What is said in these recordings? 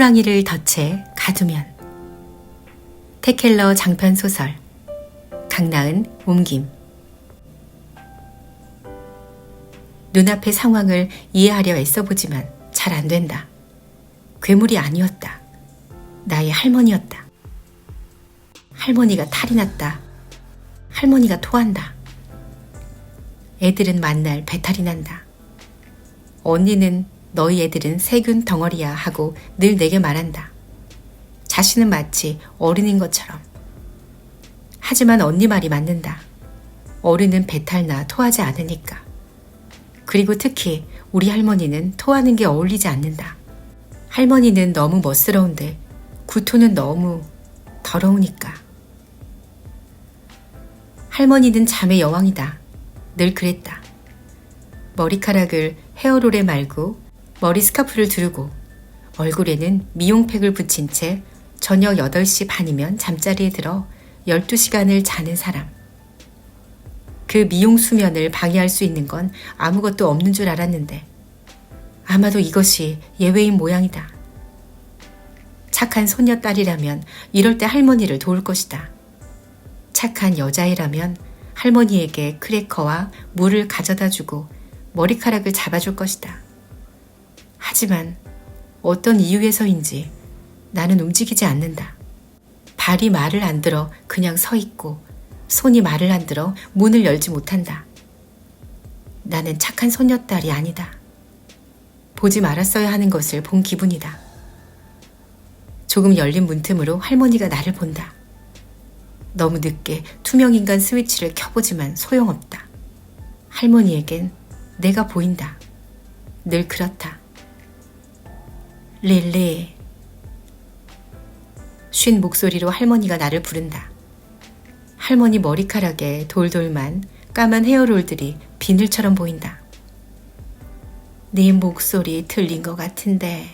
호랑이를 덫에 가두면. 테켈러 장편 소설. 강나은 옮김. 눈앞의 상황을 이해하려 애써보지만 잘 안 된다. 괴물이 아니었다. 나의 할머니였다. 할머니가 탈이 났다. 할머니가 토한다. 애들은 만날 배탈이 난다. 언니는 너희 애들은 세균 덩어리야 하고 늘 내게 말한다. 자신은 마치 어른인 것처럼. 하지만 언니 말이 맞는다. 어른은 배탈나 토하지 않으니까. 그리고 특히 우리 할머니는 토하는 게 어울리지 않는다. 할머니는 너무 멋스러운데 구토는 너무 더러우니까. 할머니는 잠의 여왕이다. 늘 그랬다. 머리카락을 헤어롤에 말고 머리 스카프를 두르고 얼굴에는 미용팩을 붙인 채 저녁 8시 반이면 잠자리에 들어 12시간을 자는 사람. 그 미용 수면을 방해할 수 있는 건 아무것도 없는 줄 알았는데 아마도 이것이 예외인 모양이다. 착한 손녀딸이라면 이럴 때 할머니를 도울 것이다. 착한 여자애라면 할머니에게 크래커와 물을 가져다 주고 머리카락을 잡아줄 것이다. 하지만 어떤 이유에서인지 나는 움직이지 않는다. 발이 말을 안 들어 그냥 서 있고 손이 말을 안 들어 문을 열지 못한다. 나는 착한 손녀딸이 아니다. 보지 말았어야 하는 것을 본 기분이다. 조금 열린 문틈으로 할머니가 나를 본다. 너무 늦게 투명인간 스위치를 켜보지만 소용없다. 할머니에겐 내가 보인다. 늘 그렇다. 릴리. 쉰 목소리로 할머니가 나를 부른다. 할머니 머리카락에 돌돌만 까만 헤어롤들이 비늘처럼 보인다. 네 목소리 들린 것 같은데.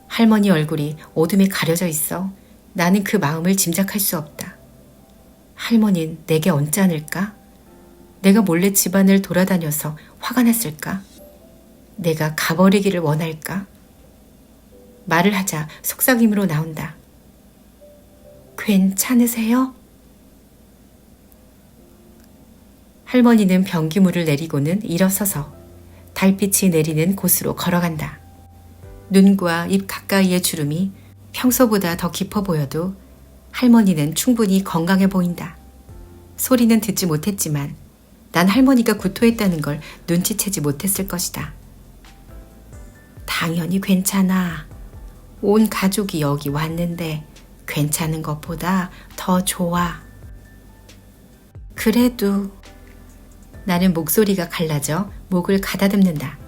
할머니 얼굴이 어둠에 가려져 있어 나는 그 마음을 짐작할 수 없다. 할머니는 내게 언짢을까? 내가 몰래 집안을 돌아다녀서 화가 났을까? 내가 가버리기를 원할까? 말을 하자 속삭임으로 나온다. 괜찮으세요? 할머니는 변기물을 내리고는 일어서서 달빛이 내리는 곳으로 걸어간다. 눈과 입 가까이의 주름이 평소보다 더 깊어 보여도 할머니는 충분히 건강해 보인다. 소리는 듣지 못했지만 난 할머니가 구토했다는 걸 눈치채지 못했을 것이다. 당연히 괜찮아. 온 가족이 여기 왔는데 괜찮은 것보다 더 좋아. 그래도 나는 목소리가 갈라져 목을 가다듬는다.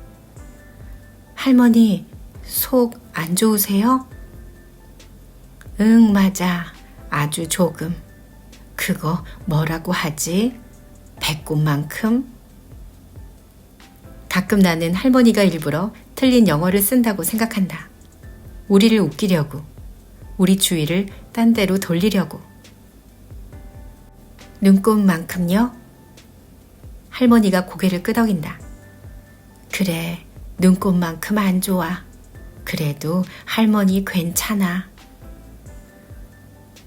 할머니, 속 안 좋으세요? 응, 맞아. 아주 조금. 그거 뭐라고 하지? 배꼽만큼? 가끔 나는 할머니가 일부러 틀린 영어를 쓴다고 생각한다. 우리를 웃기려고, 우리 주위를 딴 데로 돌리려고. 눈곱만큼요? 할머니가 고개를 끄덕인다. 그래, 눈곱만큼 안 좋아. 그래도 할머니 괜찮아.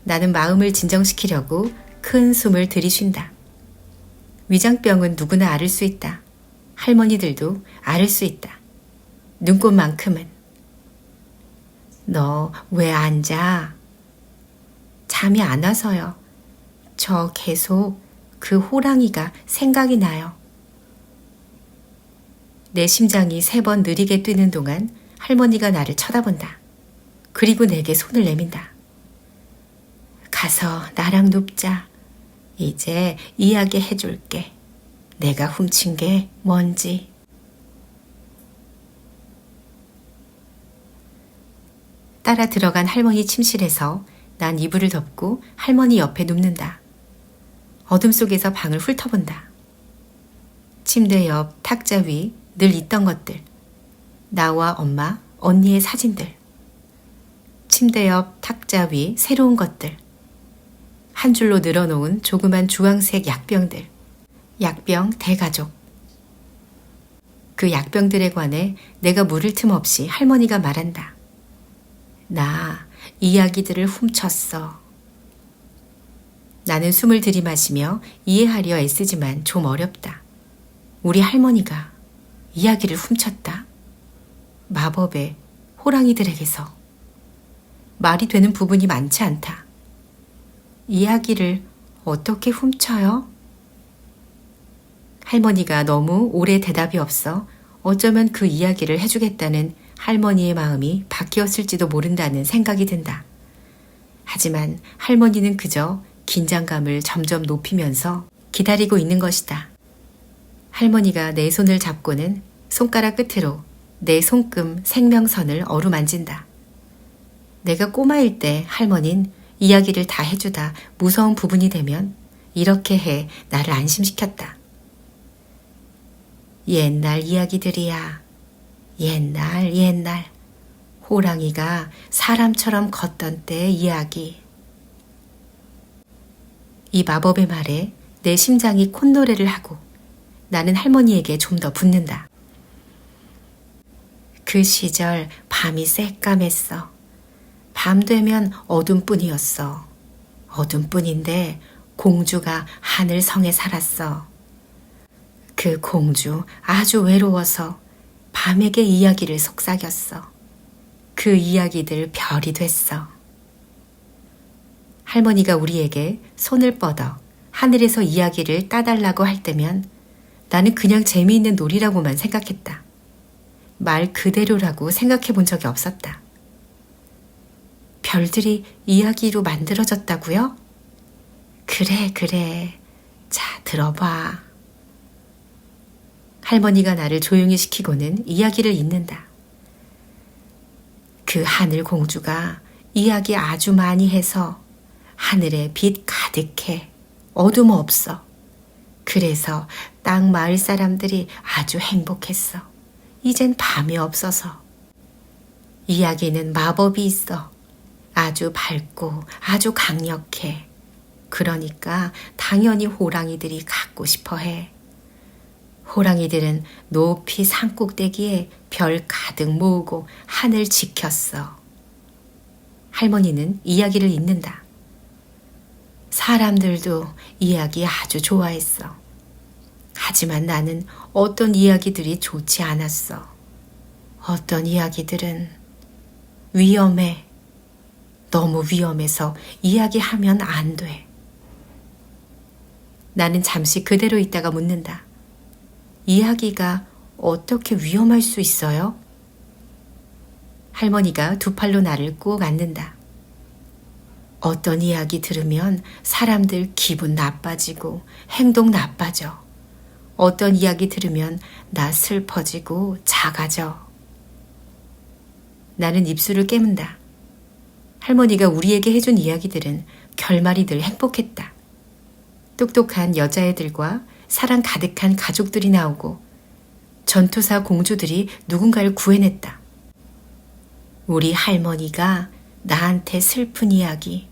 나는 마음을 진정시키려고 큰 숨을 들이쉰다. 위장병은 누구나 앓을 수 있다. 할머니들도 앓을 수 있다. 눈곱만큼은. 너 왜 안 자? 잠이 안 와서요. 저 계속 그 호랑이가 생각이 나요. 내 심장이 3번 느리게 뛰는 동안 할머니가 나를 쳐다본다. 그리고 내게 손을 내민다. 가서 나랑 눕자. 이제 이야기 해줄게. 내가 훔친 게 뭔지. 따라 들어간 할머니 침실에서 난 이불을 덮고 할머니 옆에 눕는다. 어둠 속에서 방을 훑어본다. 침대 옆 탁자 위 늘 있던 것들. 나와 엄마, 언니의 사진들. 침대 옆 탁자 위 새로운 것들. 한 줄로 늘어놓은 조그만 주황색 약병들. 약병 대가족. 그 약병들에 관해 내가 물을 틈 없이 할머니가 말한다. 나 이야기들을 훔쳤어. 나는 숨을 들이마시며 이해하려 애쓰지만 좀 어렵다. 우리 할머니가 이야기를 훔쳤다. 마법의 호랑이들에게서. 말이 되는 부분이 많지 않다. 이야기를 어떻게 훔쳐요? 할머니가 너무 오래 대답이 없어 어쩌면 그 이야기를 해주겠다는 할머니의 마음이 바뀌었을지도 모른다는 생각이 든다. 하지만 할머니는 그저 긴장감을 점점 높이면서 기다리고 있는 것이다. 할머니가 내 손을 잡고는 손가락 끝으로 내 손금 생명선을 어루만진다. 내가 꼬마일 때 할머니는 이야기를 다 해주다 무서운 부분이 되면 이렇게 해 나를 안심시켰다. 옛날 이야기들이야. 옛날 호랑이가 사람처럼 걷던 때의 이야기. 이 마법의 말에 내 심장이 콧노래를 하고 나는 할머니에게 좀 더 붙는다. 그 시절 밤이 새까맸어. 밤 되면 어둠뿐이었어. 어둠뿐인데 공주가 하늘성에 살았어. 그 공주 아주 외로워서 밤에게 이야기를 속삭였어. 그 이야기들 별이 됐어. 할머니가 우리에게 손을 뻗어 하늘에서 이야기를 따달라고 할 때면 나는 그냥 재미있는 놀이라고만 생각했다. 말 그대로라고 생각해 본 적이 없었다. 별들이 이야기로 만들어졌다고요? 그래. 자, 들어봐. 할머니가 나를 조용히 시키고는 이야기를 잇는다. 그 하늘 공주가 이야기 아주 많이 해서 하늘에 빛 가득해. 어둠 없어. 그래서 땅 마을 사람들이 아주 행복했어. 이젠 밤이 없어서. 이야기는 마법이 있어. 아주 밝고 아주 강력해. 그러니까 당연히 호랑이들이 갖고 싶어 해. 호랑이들은 높이 산꼭대기에 별 가득 모으고 하늘 지켰어. 할머니는 이야기를 잇는다. 사람들도 이야기 아주 좋아했어. 하지만 나는 어떤 이야기들이 좋지 않았어. 어떤 이야기들은 위험해. 너무 위험해서 이야기하면 안 돼. 나는 잠시 그대로 있다가 묻는다. 이야기가 어떻게 위험할 수 있어요? 할머니가 두 팔로 나를 꼭 안는다. 어떤 이야기 들으면 사람들 기분 나빠지고 행동 나빠져. 어떤 이야기 들으면 나 슬퍼지고 작아져. 나는 입술을 깨문다. 할머니가 우리에게 해준 이야기들은 결말이 늘 행복했다. 똑똑한 여자애들과 사랑 가득한 가족들이 나오고 전투사 공주들이 누군가를 구해냈다. 우리 할머니가 나한테 슬픈 이야기,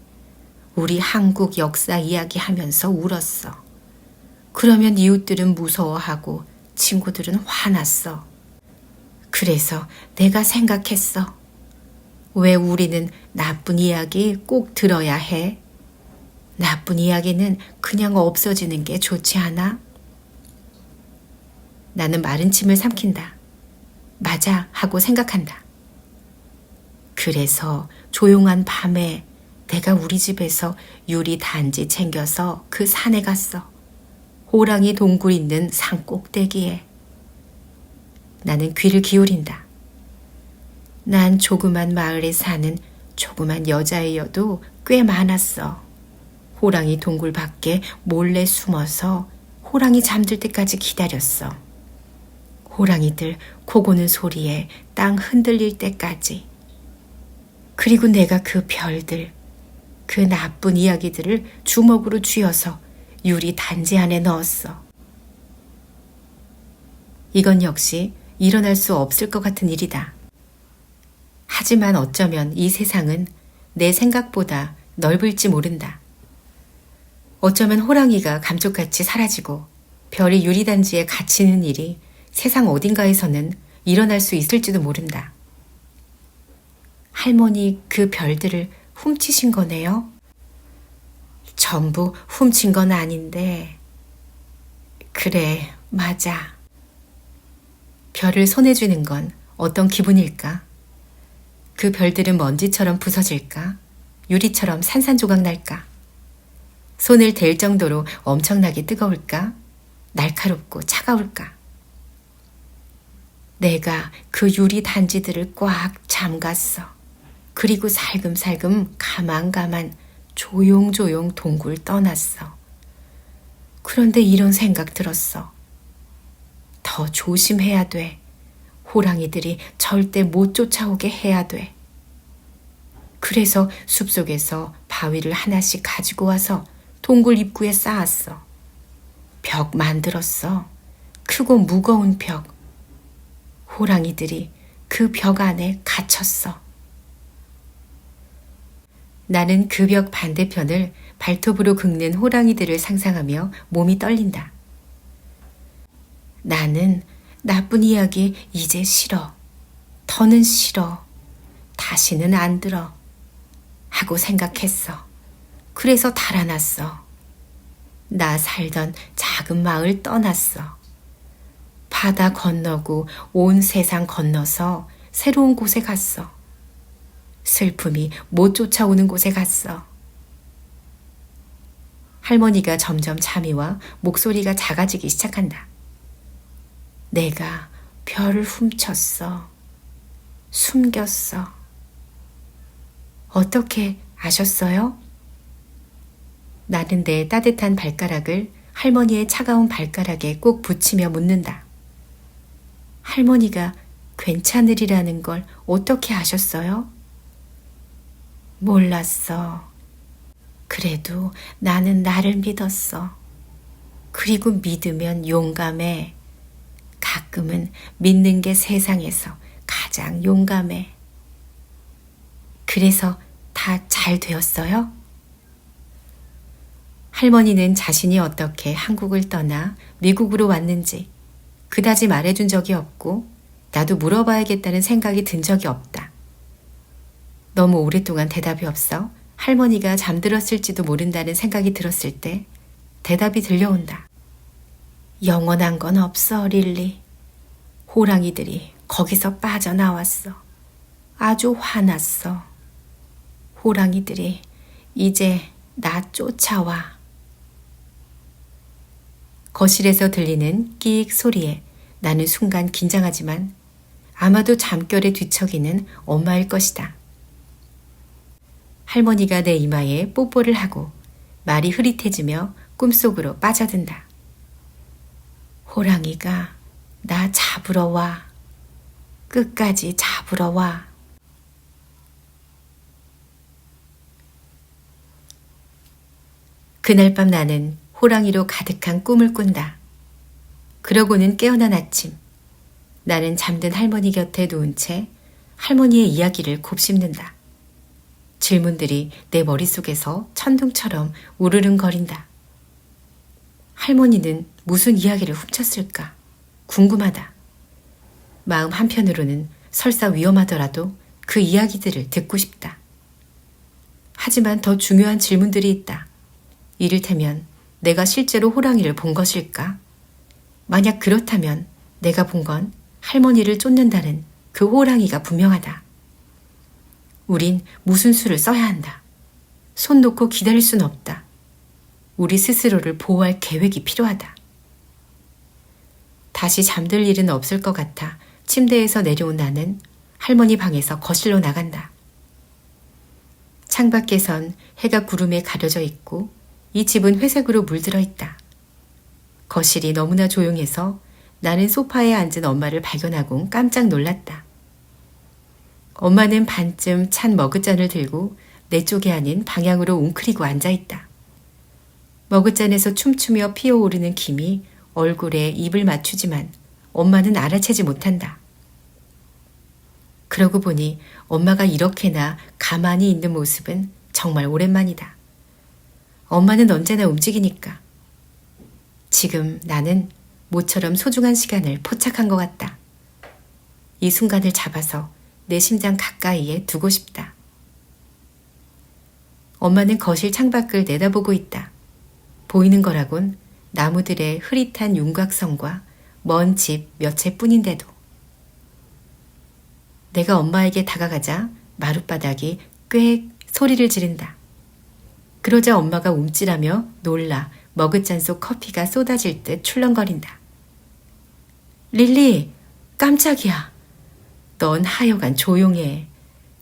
우리 한국 역사 이야기 하면서 울었어. 그러면 이웃들은 무서워하고 친구들은 화났어. 그래서 내가 생각했어. 왜 우리는 나쁜 이야기 꼭 들어야 해? 나쁜 이야기는 그냥 없어지는 게 좋지 않아? 나는 마른 침을 삼킨다. 맞아 하고 생각한다. 그래서 조용한 밤에 내가 우리 집에서 유리 단지 챙겨서 그 산에 갔어. 호랑이 동굴 있는 산 꼭대기에. 나는 귀를 기울인다. 난 조그만 마을에 사는 조그만 여자애여도 꽤 많았어. 호랑이 동굴 밖에 몰래 숨어서 호랑이 잠들 때까지 기다렸어. 호랑이들 코 고는 소리에 땅 흔들릴 때까지. 그리고 내가 그 별들, 그 나쁜 이야기들을 주먹으로 쥐어서 유리 단지 안에 넣었어. 이건 역시 일어날 수 없을 것 같은 일이다. 하지만 어쩌면 이 세상은 내 생각보다 넓을지 모른다. 어쩌면 호랑이가 감쪽같이 사라지고 별이 유리단지에 갇히는 일이 세상 어딘가에서는 일어날 수 있을지도 모른다. 할머니 그 별들을 훔치신 거네요? 전부 훔친 건 아닌데. 그래, 맞아. 별을 손에 쥐는 건 어떤 기분일까? 그 별들은 먼지처럼 부서질까? 유리처럼 산산조각 날까? 손을 댈 정도로 엄청나게 뜨거울까? 날카롭고 차가울까? 내가 그 유리 단지들을 꽉 잠갔어. 그리고 살금살금 가만가만 조용조용 동굴 떠났어. 그런데 이런 생각 들었어. 더 조심해야 돼. 호랑이들이 절대 못 쫓아오게 해야 돼. 그래서 숲속에서 바위를 하나씩 가지고 와서 동굴 입구에 쌓았어. 벽 만들었어. 크고 무거운 벽. 호랑이들이 그 벽 안에 갇혔어. 나는 그 벽 반대편을 발톱으로 긁는 호랑이들을 상상하며 몸이 떨린다. 나는 나쁜 이야기 이제 싫어. 더는 싫어. 다시는 안 들어. 하고 생각했어. 그래서 달아났어. 나 살던 작은 마을 떠났어. 바다 건너고 온 세상 건너서 새로운 곳에 갔어. 슬픔이 못 쫓아오는 곳에 갔어. 할머니가 점점 잠이 와 목소리가 작아지기 시작한다. 내가 별을 훔쳤어. 숨겼어. 어떻게 아셨어요? 나는 내 따뜻한 발가락을 할머니의 차가운 발가락에 꼭 붙이며 묻는다. 할머니가 괜찮으리라는 걸 어떻게 아셨어요? 몰랐어. 그래도 나는 나를 믿었어. 그리고 믿으면 용감해. 가끔은 믿는 게 세상에서 가장 용감해. 그래서 다 잘 되었어요? 할머니는 자신이 어떻게 한국을 떠나 미국으로 왔는지 그다지 말해준 적이 없고 나도 물어봐야겠다는 생각이 든 적이 없다. 너무 오랫동안 대답이 없어 할머니가 잠들었을지도 모른다는 생각이 들었을 때 대답이 들려온다. 영원한 건 없어, 릴리. 호랑이들이 거기서 빠져나왔어. 아주 화났어. 호랑이들이 이제 나 쫓아와. 거실에서 들리는 끼익 소리에 나는 순간 긴장하지만 아마도 잠결에 뒤척이는 엄마일 것이다. 할머니가 내 이마에 뽀뽀를 하고 말이 흐릿해지며 꿈속으로 빠져든다. 호랑이가 나 잡으러 와. 끝까지 잡으러 와. 그날 밤 나는 호랑이로 가득한 꿈을 꾼다. 그러고는 깨어난 아침, 나는 잠든 할머니 곁에 누운 채 할머니의 이야기를 곱씹는다. 질문들이 내 머릿속에서 천둥처럼 우르릉거린다. 할머니는 무슨 이야기를 훔쳤을까? 궁금하다. 마음 한편으로는 설사 위험하더라도 그 이야기들을 듣고 싶다. 하지만 더 중요한 질문들이 있다. 이를테면 내가 실제로 호랑이를 본 것일까? 만약 그렇다면 내가 본 건 할머니를 쫓는다는 그 호랑이가 분명하다. 우린 무슨 수를 써야 한다. 손 놓고 기다릴 순 없다. 우리 스스로를 보호할 계획이 필요하다. 다시 잠들 일은 없을 것 같아 침대에서 내려온 나는 할머니 방에서 거실로 나간다. 창밖에선 해가 구름에 가려져 있고 이 집은 회색으로 물들어 있다. 거실이 너무나 조용해서 나는 소파에 앉은 엄마를 발견하고 깜짝 놀랐다. 엄마는 반쯤 찬 머그잔을 들고 내 쪽이 아닌 방향으로 웅크리고 앉아있다. 머그잔에서 춤추며 피어오르는 김이 얼굴에 입을 맞추지만 엄마는 알아채지 못한다. 그러고 보니 엄마가 이렇게나 가만히 있는 모습은 정말 오랜만이다. 엄마는 언제나 움직이니까. 지금 나는 모처럼 소중한 시간을 포착한 것 같다. 이 순간을 잡아서 내 심장 가까이에 두고 싶다. 엄마는 거실 창밖을 내다보고 있다. 보이는 거라곤 나무들의 흐릿한 윤곽선과 먼 집 몇 채 뿐인데도. 내가 엄마에게 다가가자 마룻바닥이 꽥 소리를 지른다. 그러자 엄마가 움찔하며 놀라 머그잔 속 커피가 쏟아질 듯 출렁거린다. 릴리, 깜짝이야. 넌 하여간 조용해.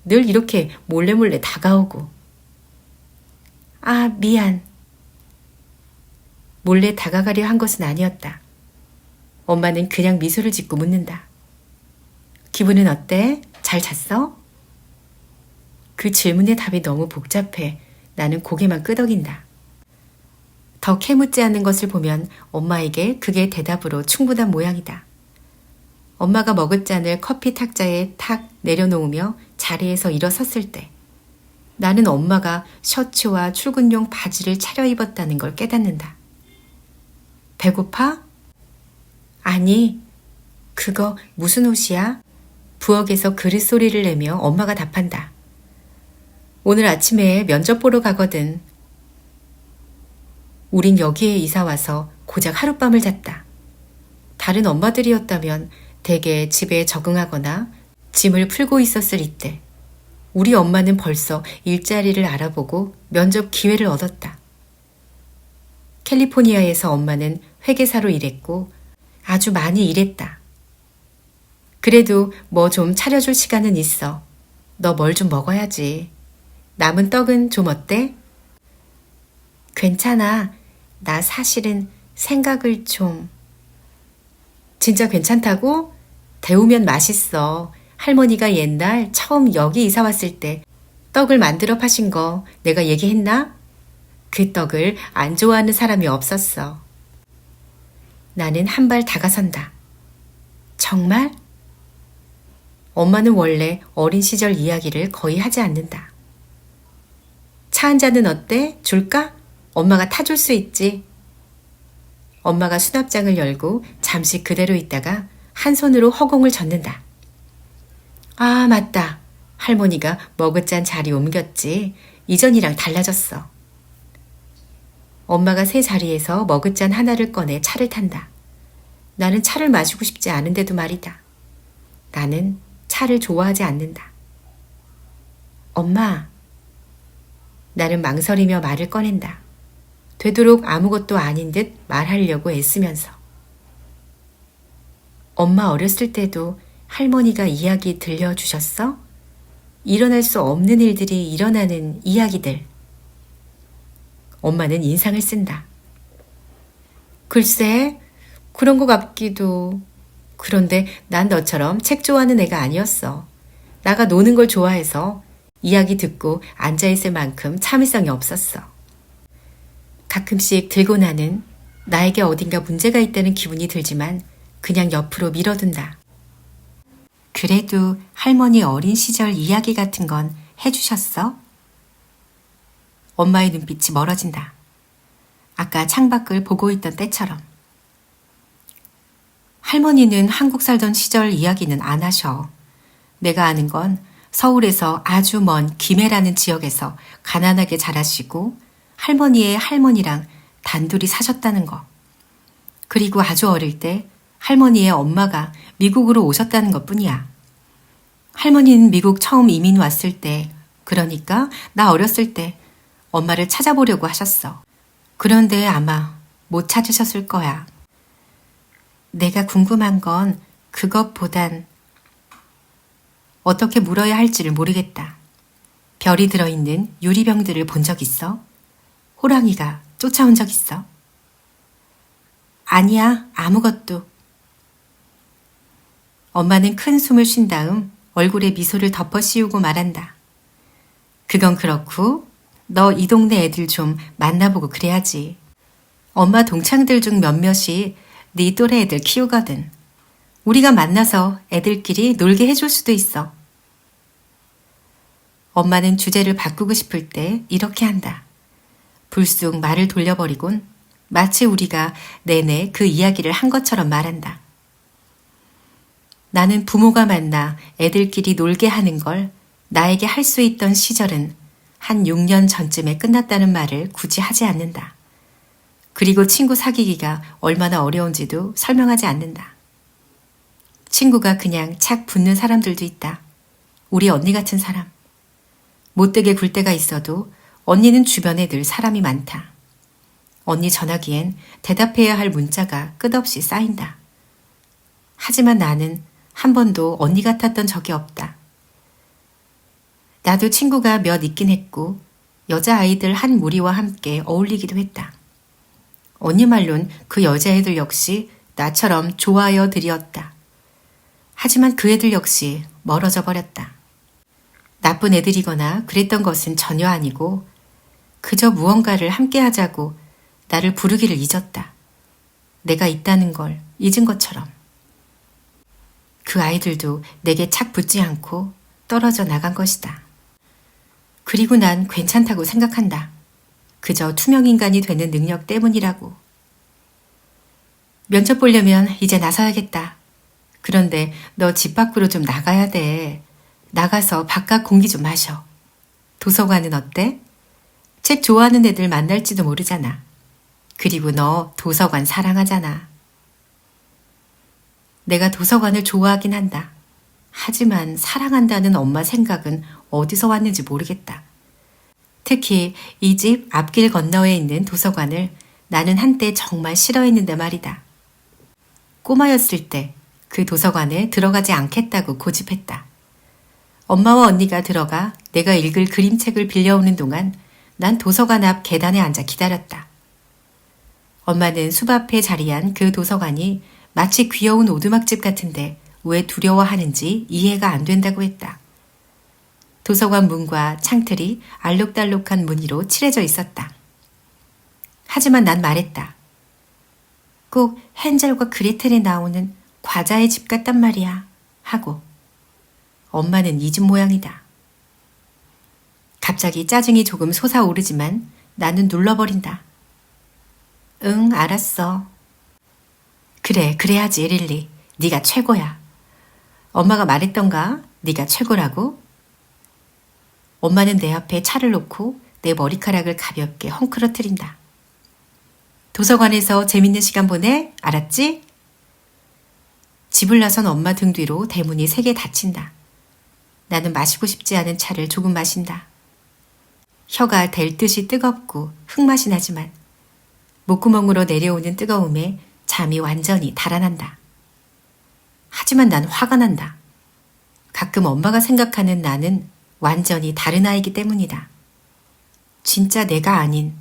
늘 이렇게 몰래 다가오고. 아, 미안. 몰래 다가가려 한 것은 아니었다. 엄마는 그냥 미소를 짓고 묻는다. 기분은 어때? 잘 잤어? 그 질문의 답이 너무 복잡해 나는 고개만 끄덕인다. 더 캐묻지 않는 것을 보면 엄마에게 그게 대답으로 충분한 모양이다. 엄마가 머그잔을 커피 탁자에 탁 내려놓으며 자리에서 일어섰을 때 나는 엄마가 셔츠와 출근용 바지를 차려입었다는 걸 깨닫는다. 배고파? 아니, 그거 무슨 옷이야? 부엌에서 그릇 소리를 내며 엄마가 답한다. 오늘 아침에 면접 보러 가거든. 우린 여기에 이사와서 고작 하룻밤을 잤다. 다른 엄마들이었다면 대개 집에 적응하거나 짐을 풀고 있었을 이때 우리 엄마는 벌써 일자리를 알아보고 면접 기회를 얻었다. 캘리포니아에서 엄마는 회계사로 일했고 아주 많이 일했다. 그래도 뭐 좀 차려줄 시간은 있어. 너 뭘 좀 먹어야지. 남은 떡은 좀 어때? 괜찮아. 나 사실은 생각을 좀... 진짜 괜찮다고? 데우면 맛있어. 할머니가 옛날 처음 여기 이사 왔을 때 떡을 만들어 파신 거 내가 얘기했나? 그 떡을 안 좋아하는 사람이 없었어. 나는 한 발 다가선다. 정말? 엄마는 원래 어린 시절 이야기를 거의 하지 않는다. 차 한 잔은 어때? 줄까? 엄마가 타줄 수 있지. 엄마가 수납장을 열고 잠시 그대로 있다가 한 손으로 허공을 젓는다. 아, 맞다. 할머니가 머그잔 자리 옮겼지. 이전이랑 달라졌어. 엄마가 새 자리에서 머그잔 하나를 꺼내 차를 탄다. 나는 차를 마시고 싶지 않은데도 말이다. 나는 차를 좋아하지 않는다. 엄마. 나는 망설이며 말을 꺼낸다. 되도록 아무것도 아닌 듯 말하려고 애쓰면서. 엄마 어렸을 때도 할머니가 이야기 들려주셨어? 일어날 수 없는 일들이 일어나는 이야기들. 엄마는 인상을 쓴다. 글쎄, 그런 것 같기도. 그런데 난 너처럼 책 좋아하는 애가 아니었어. 나가 노는 걸 좋아해서 이야기 듣고 앉아있을 만큼 참을성이 없었어. 가끔씩 들고 나는 나에게 어딘가 문제가 있다는 기분이 들지만 그냥 옆으로 밀어둔다. 그래도 할머니 어린 시절 이야기 같은 건 해주셨어? 엄마의 눈빛이 멀어진다. 아까 창밖을 보고 있던 때처럼. 할머니는 한국 살던 시절 이야기는 안 하셔. 내가 아는 건 서울에서 아주 먼 김해라는 지역에서 가난하게 자라시고 할머니의 할머니랑 단둘이 사셨다는 거. 그리고 아주 어릴 때 할머니의 엄마가 미국으로 오셨다는 것뿐이야. 할머니는 미국 처음 이민 왔을 때, 그러니까 나 어렸을 때 엄마를 찾아보려고 하셨어. 그런데 아마 못 찾으셨을 거야. 내가 궁금한 건 그것보단 어떻게 물어야 할지를 모르겠다. 별이 들어있는 유리병들을 본 적 있어? 호랑이가 쫓아온 적 있어? 아니야, 아무것도. 엄마는 큰 숨을 쉰 다음 얼굴에 미소를 덮어 씌우고 말한다. 그건 그렇고 너 이 동네 애들 좀 만나보고 그래야지. 엄마 동창들 중 몇몇이 네 또래 애들 키우거든. 우리가 만나서 애들끼리 놀게 해줄 수도 있어. 엄마는 주제를 바꾸고 싶을 때 이렇게 한다. 불쑥 말을 돌려버리곤 마치 우리가 내내 그 이야기를 한 것처럼 말한다. 나는 부모가 만나 애들끼리 놀게 하는 걸 나에게 할 수 있던 시절은 한 6년 전쯤에 끝났다는 말을 굳이 하지 않는다. 그리고 친구 사귀기가 얼마나 어려운지도 설명하지 않는다. 친구가 그냥 착 붙는 사람들도 있다. 우리 언니 같은 사람. 못되게 굴 때가 있어도 언니는 주변에 늘 사람이 많다. 언니 전화기엔 대답해야 할 문자가 끝없이 쌓인다. 하지만 나는 한 번도 언니 같았던 적이 없다. 나도 친구가 몇 있긴 했고 여자아이들 한 무리와 함께 어울리기도 했다. 언니 말론 그 여자애들 역시 나처럼 좋아요들이었다. 하지만 그 애들 역시 멀어져 버렸다. 나쁜 애들이거나 그랬던 것은 전혀 아니고 그저 무언가를 함께 하자고 나를 부르기를 잊었다. 내가 있다는 걸 잊은 것처럼. 그 아이들도 내게 착 붙지 않고 떨어져 나간 것이다. 그리고 난 괜찮다고 생각한다. 그저 투명인간이 되는 능력 때문이라고. 면접 보려면 이제 나서야겠다. 그런데 너 집 밖으로 좀 나가야 돼. 나가서 바깥 공기 좀 마셔. 도서관은 어때? 책 좋아하는 애들 만날지도 모르잖아. 그리고 너 도서관 사랑하잖아. 내가 도서관을 좋아하긴 한다. 하지만 사랑한다는 엄마 생각은 어디서 왔는지 모르겠다. 특히 이 집 앞길 건너에 있는 도서관을 나는 한때 정말 싫어했는데 말이다. 꼬마였을 때 그 도서관에 들어가지 않겠다고 고집했다. 엄마와 언니가 들어가 내가 읽을 그림책을 빌려오는 동안 난 도서관 앞 계단에 앉아 기다렸다. 엄마는 숲 앞에 자리한 그 도서관이 마치 귀여운 오두막집 같은데 왜 두려워하는지 이해가 안 된다고 했다. 도서관 문과 창틀이 알록달록한 무늬로 칠해져 있었다. 하지만 난 말했다. 꼭 헨젤과 그레텔에 나오는 과자의 집 같단 말이야 하고. 엄마는 이 집 모양이다. 갑자기 짜증이 조금 솟아오르지만 나는 눌러버린다. 응, 알았어. 그래, 그래야지 릴리. 네가 최고야. 엄마가 말했던가? 네가 최고라고? 엄마는 내 앞에 차를 놓고 내 머리카락을 가볍게 헝클어뜨린다. 도서관에서 재밌는 시간 보내? 알았지? 집을 나선 엄마 등 뒤로 대문이 3개 닫힌다. 나는 마시고 싶지 않은 차를 조금 마신다. 혀가 될 듯이 뜨겁고 흙맛이 나지만 목구멍으로 내려오는 뜨거움에 잠이 완전히 달아난다. 하지만 난 화가 난다. 가끔 엄마가 생각하는 나는 완전히 다른 아이기 때문이다. 진짜 내가 아닌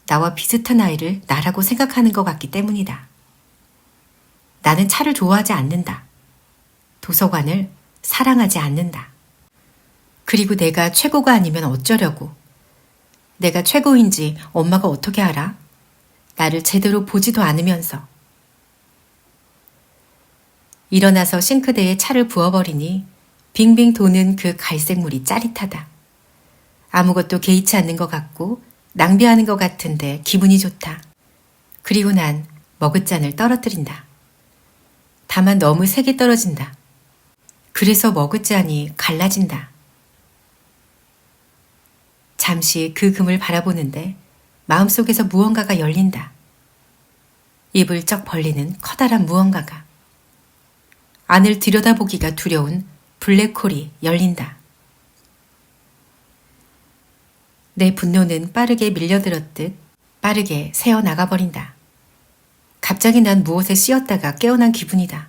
나와 비슷한 아이를 나라고 생각하는 것 같기 때문이다. 나는 차를 좋아하지 않는다. 도서관을 사랑하지 않는다. 그리고 내가 최고가 아니면 어쩌려고. 내가 최고인지 엄마가 어떻게 알아? 나를 제대로 보지도 않으면서. 일어나서 싱크대에 차를 부어버리니 빙빙 도는 그 갈색물이 짜릿하다. 아무것도 개의치 않는 것 같고 낭비하는 것 같은데 기분이 좋다. 그리고 난 머그잔을 떨어뜨린다. 다만 너무 세게 떨어진다. 그래서 머그잔이 갈라진다. 잠시 그 금을 바라보는데 마음속에서 무언가가 열린다. 입을 쩍 벌리는 커다란 무언가가. 안을 들여다보기가 두려운 블랙홀이 열린다. 내 분노는 빠르게 밀려들었듯 빠르게 새어나가버린다. 갑자기 난 무엇에 씌었다가 깨어난 기분이다.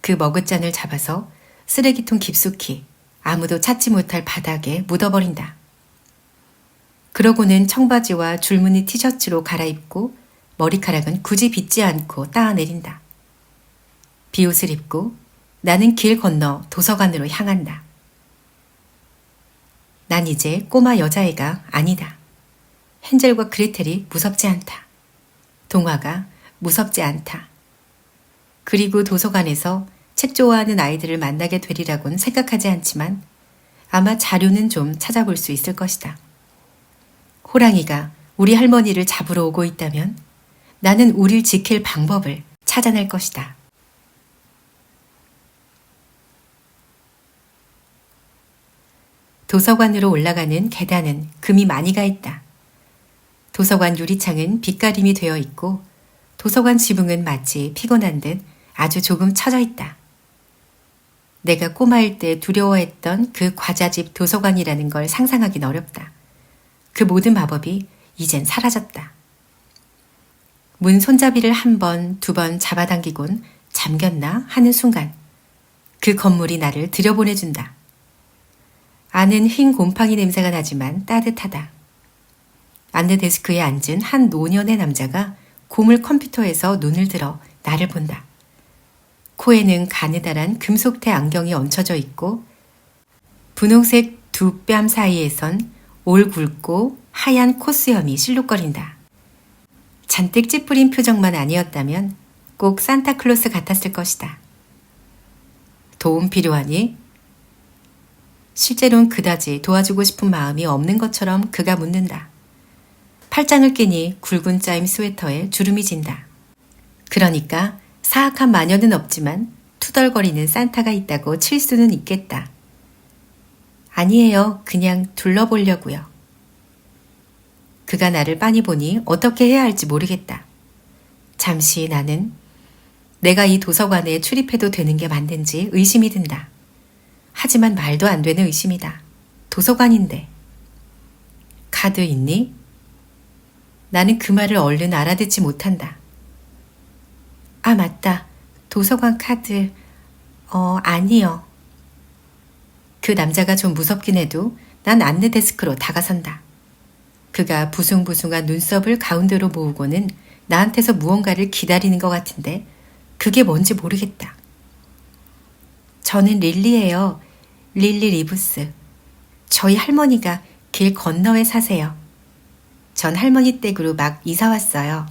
그 머그잔을 잡아서 쓰레기통 깊숙이 아무도 찾지 못할 바닥에 묻어버린다. 그러고는 청바지와 줄무늬 티셔츠로 갈아입고 머리카락은 굳이 빗지 않고 따내린다. 비옷을 입고 나는 길 건너 도서관으로 향한다. 난 이제 꼬마 여자애가 아니다. 헨젤과 그레텔이 무섭지 않다. 동화가 무섭지 않다. 그리고 도서관에서 책 좋아하는 아이들을 만나게 되리라고는 생각하지 않지만 아마 자료는 좀 찾아볼 수 있을 것이다. 호랑이가 우리 할머니를 잡으러 오고 있다면 나는 우릴 지킬 방법을 찾아낼 것이다. 도서관으로 올라가는 계단은 금이 많이 가 있다. 도서관 유리창은 빛가림이 되어 있고 도서관 지붕은 마치 피곤한 듯 아주 조금 처져 있다. 내가 꼬마일 때 두려워했던 그 과자집 도서관이라는 걸 상상하긴 어렵다. 그 모든 마법이 이젠 사라졌다. 문 손잡이를 한 번, 두 번 잡아당기곤 잠겼나 하는 순간 그 건물이 나를 들여보내준다. 안은 흰 곰팡이 냄새가 나지만 따뜻하다. 안내 데스크에 앉은 한 노년의 남자가 고물 컴퓨터에서 눈을 들어 나를 본다. 코에는 가느다란 금속대 안경이 얹혀져 있고 분홍색 두 뺨 사이에선 올 굵고 하얀 콧수염이 실룩거린다. 잔뜩 찌푸린 표정만 아니었다면 꼭 산타클로스 같았을 것이다. 도움 필요하니? 실제로는 그다지 도와주고 싶은 마음이 없는 것처럼 그가 묻는다. 팔짱을 끼니 굵은 짜임 스웨터에 주름이 진다. 그러니까 사악한 마녀는 없지만 투덜거리는 산타가 있다고 칠 수는 있겠다. 아니에요. 그냥 둘러보려고요. 그가 나를 빤히 보니 어떻게 해야 할지 모르겠다. 잠시 나는 내가 이 도서관에 출입해도 되는 게 맞는지 의심이 든다. 하지만 말도 안 되는 의심이다. 도서관인데. 카드 있니? 나는 그 말을 얼른 알아듣지 못한다. 아, 맞다. 도서관 카드. 아니요. 그 남자가 좀 무섭긴 해도 난 안내 데스크로 다가선다. 그가 부숭부숭한 눈썹을 가운데로 모으고는 나한테서 무언가를 기다리는 것 같은데 그게 뭔지 모르겠다. 저는 릴리예요. 릴리 리브스. 저희 할머니가 길 건너에 사세요. 전 할머니 댁으로 막 이사 왔어요.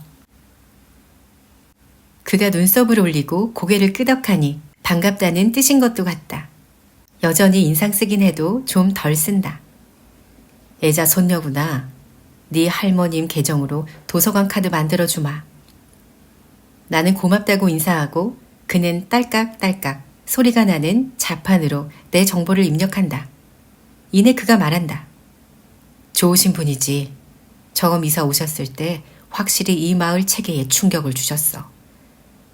그가 눈썹을 올리고 고개를 끄덕하니 반갑다는 뜻인 것도 같다. 여전히 인상 쓰긴 해도 좀 덜 쓴다. 애자 손녀구나. 네 할머님 계정으로 도서관 카드 만들어주마. 나는 고맙다고 인사하고 그는 딸깍딸깍 소리가 나는 자판으로 내 정보를 입력한다. 이내 그가 말한다. 좋으신 분이지. 처음 이사 오셨을 때 확실히 이 마을 체계에 충격을 주셨어.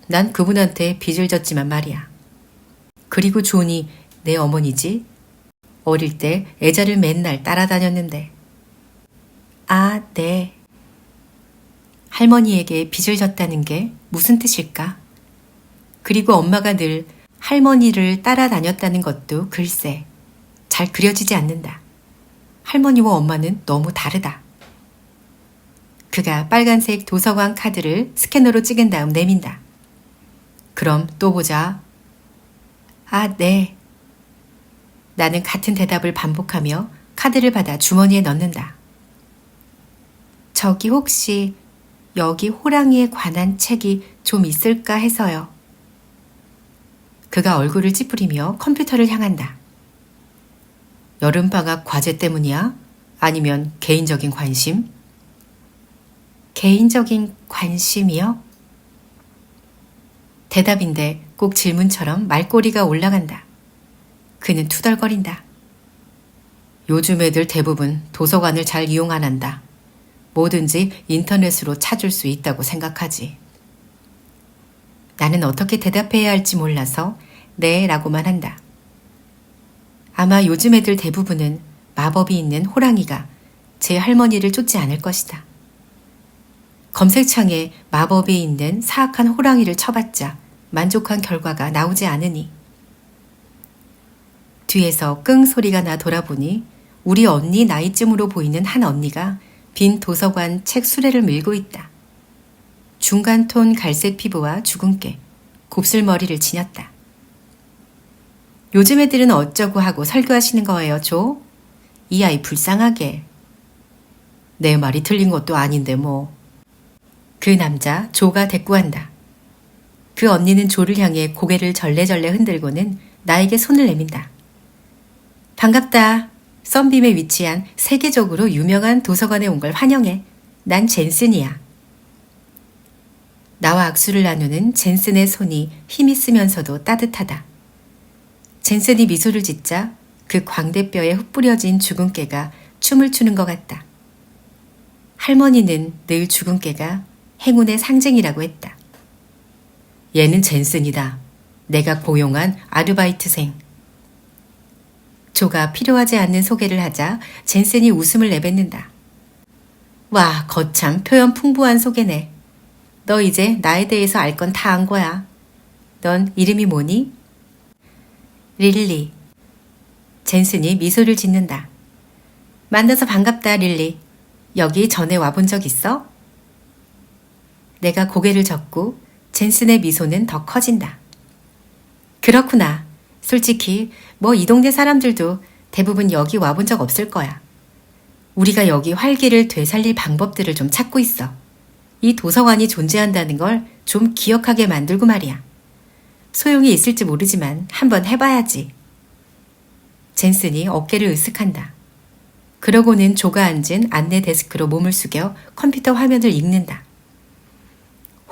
난 그분한테 빚을 졌지만 말이야. 그리고 존이 내 어머니지? 어릴 때 애자를 맨날 따라다녔는데. 아, 네. 할머니에게 빚을 졌다는 게 무슨 뜻일까? 그리고 엄마가 늘 할머니를 따라다녔다는 것도 글쎄 잘 그려지지 않는다. 할머니와 엄마는 너무 다르다. 그가 빨간색 도서관 카드를 스캐너로 찍은 다음 내민다. 그럼 또 보자. 아, 네. 나는 같은 대답을 반복하며 카드를 받아 주머니에 넣는다. 저기 혹시 여기 호랑이에 관한 책이 좀 있을까 해서요. 그가 얼굴을 찌푸리며 컴퓨터를 향한다. 여름방학 과제 때문이야? 아니면 개인적인 관심? 개인적인 관심이요? 대답인데 꼭 질문처럼 말꼬리가 올라간다. 그는 투덜거린다. 요즘 애들 대부분 도서관을 잘 이용 안 한다. 뭐든지 인터넷으로 찾을 수 있다고 생각하지. 나는 어떻게 대답해야 할지 몰라서 네 라고만 한다. 아마 요즘 애들 대부분은 마법이 있는 호랑이가 제 할머니를 쫓지 않을 것이다. 검색창에 마법이 있는 사악한 호랑이를 쳐봤자 만족한 결과가 나오지 않으니. 뒤에서 끙 소리가 나 돌아보니 우리 언니 나이쯤으로 보이는 한 언니가 빈 도서관 책 수레를 밀고 있다. 중간 톤 갈색 피부와 주근깨, 곱슬머리를 지녔다. 요즘 애들은 어쩌고 하고 설교하시는 거예요, 조? 이 아이 불쌍하게. 내 말이 틀린 것도 아닌데 뭐. 그 남자 조가 대꾸한다. 그 언니는 조를 향해 고개를 절레절레 흔들고는 나에게 손을 내민다. 반갑다. 썬빔에 위치한 세계적으로 유명한 도서관에 온 걸 환영해. 난 젠슨이야. 나와 악수를 나누는 젠슨의 손이 힘이 쓰면서도 따뜻하다. 젠슨이 미소를 짓자 그 광대뼈에 흩뿌려진 죽은 깨가 춤을 추는 것 같다. 할머니는 늘 죽은 깨가 행운의 상징이라고 했다. 얘는 젠슨이다. 내가 고용한 아르바이트생. 조가 필요하지 않는 소개를 하자 젠슨이 웃음을 내뱉는다. 와, 거참 표현 풍부한 소개네. 너 이제 나에 대해서 알 건 다 안 거야. 넌 이름이 뭐니? 릴리. 젠슨이 미소를 짓는다. 만나서 반갑다, 릴리. 여기 전에 와본 적 있어? 내가 고개를 젓고 젠슨의 미소는 더 커진다. 그렇구나. 솔직히 뭐 이 동네 사람들도 대부분 여기 와본 적 없을 거야. 우리가 여기 활기를 되살릴 방법들을 좀 찾고 있어. 이 도서관이 존재한다는 걸 좀 기억하게 만들고 말이야. 소용이 있을지 모르지만 한번 해봐야지. 젠슨이 어깨를 으쓱한다. 그러고는 조가 앉은 안내 데스크로 몸을 숙여 컴퓨터 화면을 읽는다.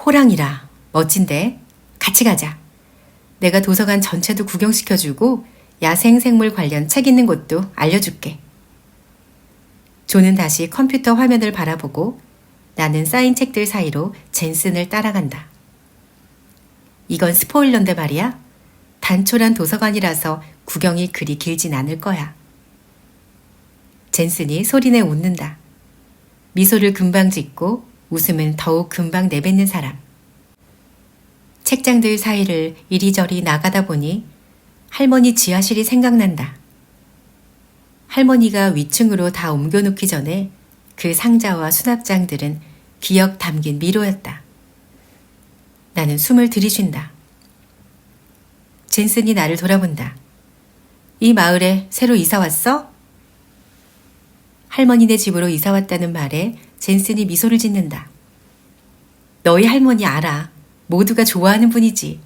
호랑이라. 멋진데? 같이 가자. 내가 도서관 전체도 구경시켜주고 야생생물 관련 책 있는 곳도 알려줄게. 조는 다시 컴퓨터 화면을 바라보고 나는 쌓인 책들 사이로 젠슨을 따라간다. 이건 스포일러인데 말이야. 단촐한 도서관이라서 구경이 그리 길진 않을 거야. 젠슨이 소리내 웃는다. 미소를 금방 짓고 웃음은 더욱 금방 내뱉는 사람. 책장들 사이를 이리저리 나가다 보니 할머니 지하실이 생각난다. 할머니가 위층으로 다 옮겨놓기 전에 그 상자와 수납장들은 기억 담긴 미로였다. 나는 숨을 들이쉰다. 젠슨이 나를 돌아본다. 이 마을에 새로 이사 왔어? 할머니네 집으로 이사 왔다는 말에 젠슨이 미소를 짓는다. 너희 할머니 알아. 모두가 좋아하는 분이지.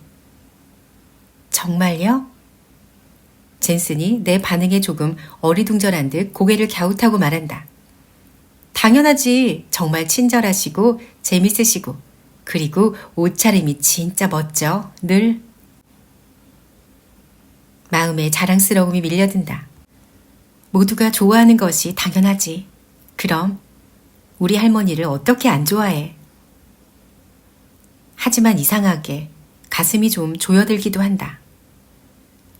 정말요? 젠슨이 내 반응에 조금 어리둥절한 듯 고개를 갸웃하고 말한다. 당연하지. 정말 친절하시고 재밌으시고 그리고 옷차림이 진짜 멋져. 늘. 마음에 자랑스러움이 밀려든다. 모두가 좋아하는 것이 당연하지. 그럼 우리 할머니를 어떻게 안 좋아해? 하지만 이상하게 가슴이 좀 조여들기도 한다.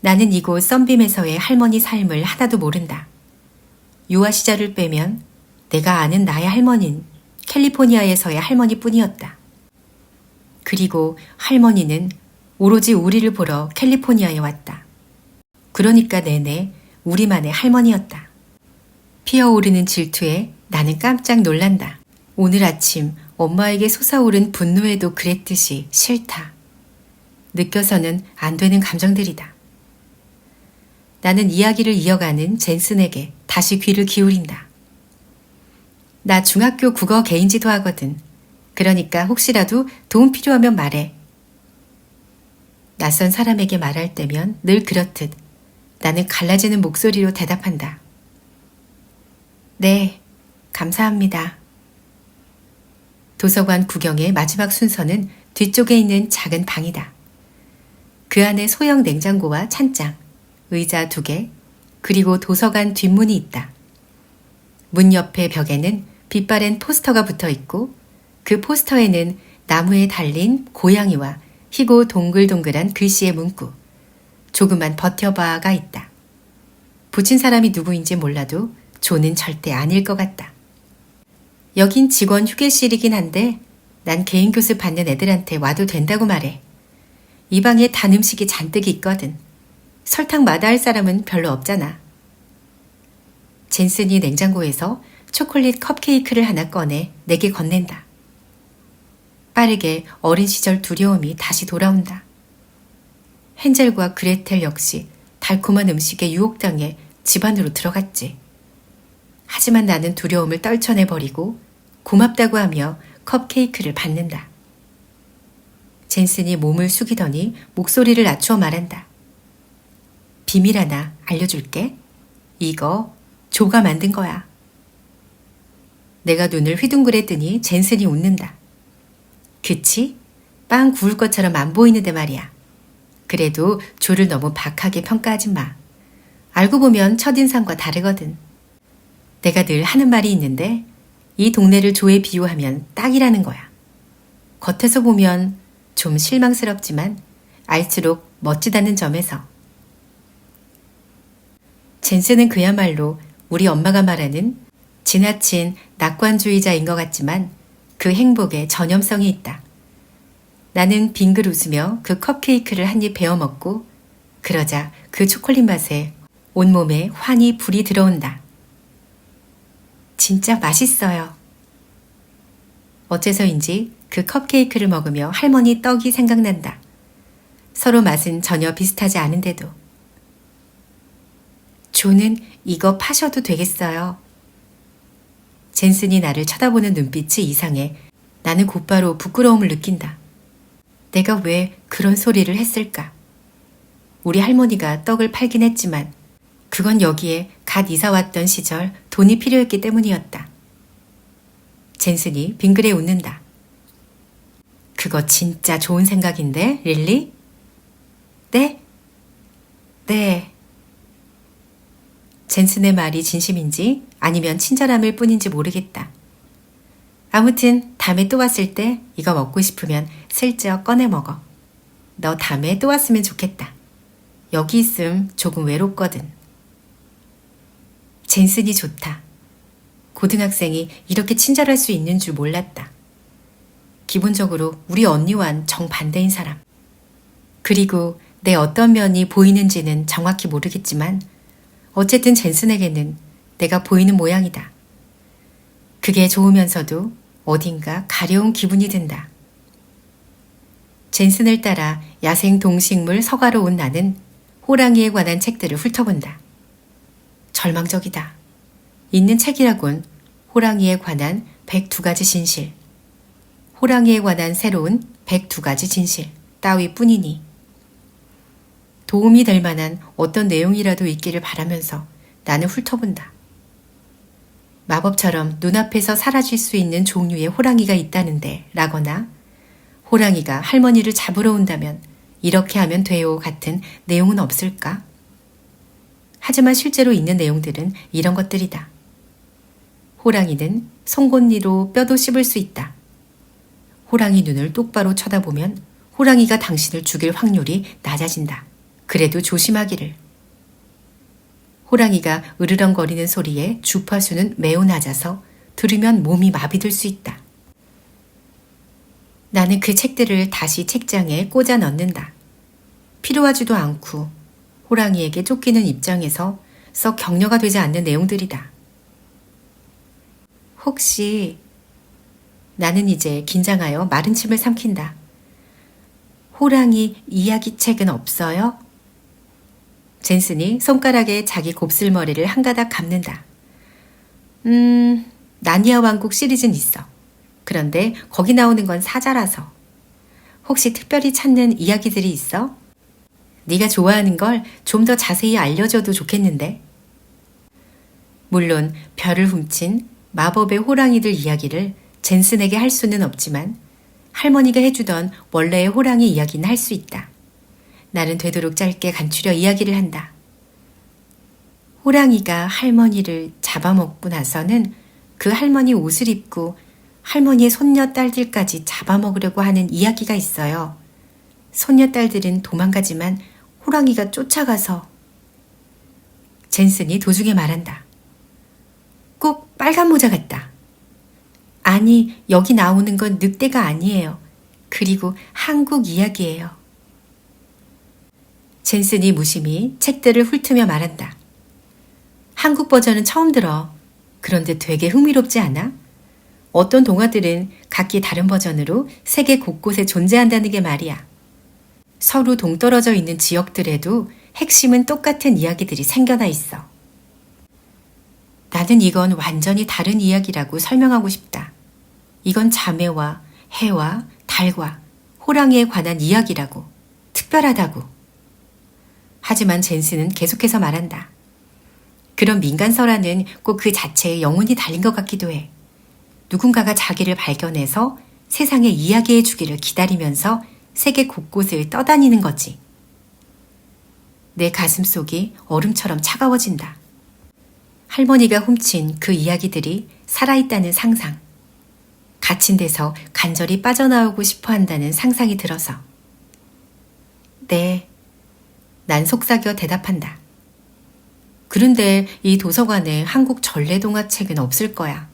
나는 이곳 썬빔에서의 할머니 삶을 하나도 모른다. 유아 시절을 빼면 내가 아는 나의 할머니는 캘리포니아에서의 할머니뿐이었다. 그리고 할머니는 오로지 우리를 보러 캘리포니아에 왔다. 그러니까 내내 우리만의 할머니였다. 피어오르는 질투에 나는 깜짝 놀란다. 오늘 아침 엄마에게 솟아오른 분노에도 그랬듯이 싫다. 느껴서는 안 되는 감정들이다. 나는 이야기를 이어가는 젠슨에게 다시 귀를 기울인다. 나 중학교 국어 개인지도 하거든. 그러니까 혹시라도 도움 필요하면 말해. 낯선 사람에게 말할 때면 늘 그렇듯 나는 갈라지는 목소리로 대답한다. 네, 감사합니다. 도서관 구경의 마지막 순서는 뒤쪽에 있는 작은 방이다. 그 안에 소형 냉장고와 찬장, 의자 2개, 그리고 도서관 뒷문이 있다. 문 옆에 벽에는 빛바랜 포스터가 붙어 있고 그 포스터에는 나무에 달린 고양이와 희고 동글동글한 글씨의 문구, 조금만 버텨봐가 있다. 붙인 사람이 누구인지 몰라도 조는 절대 아닐 것 같다. 여긴 직원 휴게실이긴 한데 난 개인 교습 받는 애들한테 와도 된다고 말해. 이 방에 단 음식이 잔뜩 있거든. 설탕 마다할 사람은 별로 없잖아. 젠슨이 냉장고에서 초콜릿 컵케이크를 하나 꺼내 내게 건넨다. 빠르게 어린 시절 두려움이 다시 돌아온다. 헨젤과 그레텔 역시 달콤한 음식에 유혹당해 집 안으로 들어갔지. 하지만 나는 두려움을 떨쳐내버리고 고맙다고 하며 컵케이크를 받는다. 젠슨이 몸을 숙이더니 목소리를 낮추어 말한다. 비밀 하나 알려줄게. 이거 조가 만든 거야. 내가 눈을 휘둥그레 뜨니 젠슨이 웃는다. 그치? 빵 구울 것처럼 안 보이는데 말이야. 그래도 조를 너무 박하게 평가하지 마. 알고 보면 첫인상과 다르거든. 내가 늘 하는 말이 있는데 이 동네를 조에 비유하면 딱이라는 거야. 겉에서 보면 좀 실망스럽지만 알수록 멋지다는 점에서. 젠스는 그야말로 우리 엄마가 말하는 지나친 낙관주의자인 것 같지만 그 행복에 전염성이 있다. 나는 빙글 웃으며 그 컵케이크를 한 입 베어 먹고 그러자 그 초콜릿 맛에 온몸에 환히 불이 들어온다. 진짜 맛있어요. 어째서인지 그 컵케이크를 먹으며 할머니 떡이 생각난다. 서로 맛은 전혀 비슷하지 않은데도. 조는 이거 파셔도 되겠어요. 젠슨이 나를 쳐다보는 눈빛이 이상해 나는 곧바로 부끄러움을 느낀다. 내가 왜 그런 소리를 했을까? 우리 할머니가 떡을 팔긴 했지만 그건 여기에 갓 이사 왔던 시절 돈이 필요했기 때문이었다. 젠슨이 빙그레 웃는다. 그거 진짜 좋은 생각인데, 릴리? 네? 네. 젠슨의 말이 진심인지 아니면 친절함일 뿐인지 모르겠다. 아무튼 다음에 또 왔을 때 이거 먹고 싶으면 슬쩍 꺼내 먹어. 너 다음에 또 왔으면 좋겠다. 여기 있음 조금 외롭거든. 젠슨이 좋다. 고등학생이 이렇게 친절할 수 있는 줄 몰랐다. 기본적으로 우리 언니와는 정반대인 사람. 그리고 내 어떤 면이 보이는지는 정확히 모르겠지만 어쨌든 젠슨에게는 내가 보이는 모양이다. 그게 좋으면서도 어딘가 가려운 기분이 든다. 젠슨을 따라 야생 동식물 서가로 온 나는 호랑이에 관한 책들을 훑어본다. 절망적이다. 있는 책이라곤 호랑이에 관한 102가지 진실, 호랑이에 관한 새로운 102가지 진실 따위뿐이니 도움이 될 만한 어떤 내용이라도 있기를 바라면서 나는 훑어본다. 마법처럼 눈앞에서 사라질 수 있는 종류의 호랑이가 있다는데 라거나 호랑이가 할머니를 잡으러 온다면 이렇게 하면 돼요 같은 내용은 없을까? 하지만 실제로 있는 내용들은 이런 것들이다. 호랑이는 송곳니로 뼈도 씹을 수 있다. 호랑이 눈을 똑바로 쳐다보면 호랑이가 당신을 죽일 확률이 낮아진다. 그래도 조심하기를. 호랑이가 으르렁거리는 소리에 주파수는 매우 낮아서 들으면 몸이 마비될 수 있다. 나는 그 책들을 다시 책장에 꽂아 넣는다. 필요하지도 않고 호랑이에게 쫓기는 입장에서 썩 격려가 되지 않는 내용들이다. 혹시 나는 이제 긴장하여 마른 침을 삼킨다. 호랑이 이야기책은 없어요? 젠슨이 손가락에 자기 곱슬머리를 한 가닥 감는다. 나니아 왕국 시리즈는 있어. 그런데 거기 나오는 건 사자라서. 혹시 특별히 찾는 이야기들이 있어? 네가 좋아하는 걸 좀 더 자세히 알려줘도 좋겠는데. 물론 별을 훔친 마법의 호랑이들 이야기를 젠슨에게 할 수는 없지만 할머니가 해주던 원래의 호랑이 이야기는 할 수 있다. 나는 되도록 짧게 간추려 이야기를 한다. 호랑이가 할머니를 잡아먹고 나서는 그 할머니 옷을 입고 할머니의 손녀딸들까지 잡아먹으려고 하는 이야기가 있어요. 손녀딸들은 도망가지만 호랑이가 쫓아가서. 젠슨이 도중에 말한다. 꼭 빨간 모자 같다. 아니, 여기 나오는 건 늑대가 아니에요. 그리고 한국 이야기예요. 젠슨이 무심히 책들을 훑으며 말한다. 한국 버전은 처음 들어. 그런데 되게 흥미롭지 않아? 어떤 동화들은 각기 다른 버전으로 세계 곳곳에 존재한다는 게 말이야. 서로 동떨어져 있는 지역들에도 핵심은 똑같은 이야기들이 생겨나 있어. 나는 이건 완전히 다른 이야기라고 설명하고 싶다. 이건 자매와 해와 달과 호랑이에 관한 이야기라고. 특별하다고. 하지만 젠슨은 계속해서 말한다. 그런 민간설화는 꼭 그 자체에 영혼이 달린 것 같기도 해. 누군가가 자기를 발견해서 세상에 이야기해 주기를 기다리면서 세계 곳곳을 떠다니는 거지. 내 가슴 속이 얼음처럼 차가워진다. 할머니가 훔친 그 이야기들이 살아있다는 상상. 갇힌 데서 간절히 빠져나오고 싶어 한다는 상상이 들어서. 네, 난 속삭여 대답한다. 그런데 이 도서관에 한국 전래동화책은 없을 거야.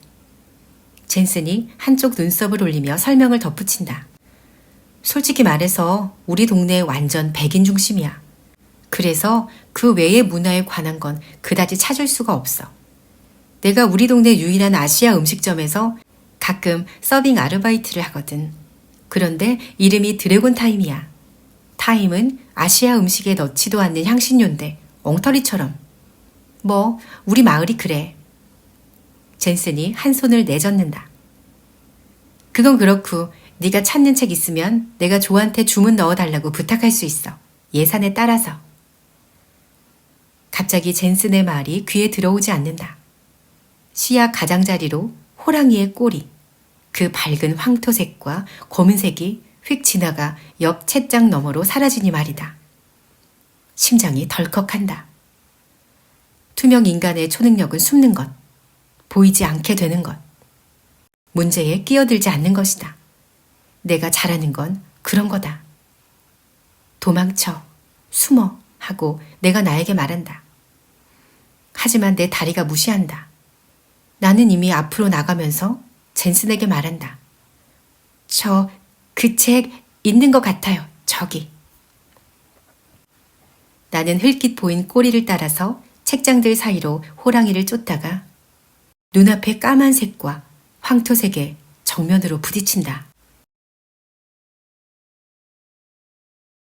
젠슨이 한쪽 눈썹을 올리며 설명을 덧붙인다. 솔직히 말해서 우리 동네 완전 백인 중심이야. 그래서 그 외의 문화에 관한 건 그다지 찾을 수가 없어. 내가 우리 동네 유일한 아시아 음식점에서 가끔 서빙 아르바이트를 하거든. 그런데 이름이 드래곤 타임이야. 타임은 아시아 음식에 넣지도 않는 향신료인데 엉터리처럼. 뭐 우리 마을이 그래. 젠슨이 한 손을 내젓는다. 그건 그렇고 네가 찾는 책 있으면 내가 조한테 주문 넣어달라고 부탁할 수 있어. 예산에 따라서. 갑자기 젠슨의 말이 귀에 들어오지 않는다. 시야 가장자리로 호랑이의 꼬리, 그 밝은 황토색과 검은색이 휙 지나가 옆 책장 너머로 사라지니 말이다. 심장이 덜컥한다. 투명 인간의 초능력은 숨는 것, 보이지 않게 되는 것, 문제에 끼어들지 않는 것이다. 내가 잘하는 건 그런 거다. 도망쳐, 숨어 하고 내가 나에게 말한다. 하지만 내 다리가 무시한다. 나는 이미 앞으로 나가면서 젠슨에게 말한다. 그 책 있는 것 같아요. 저기. 나는 흘낏 보인 꼬리를 따라서 책장들 사이로 호랑이를 쫓다가 눈앞에 까만색과 황토색의 정면으로 부딪힌다.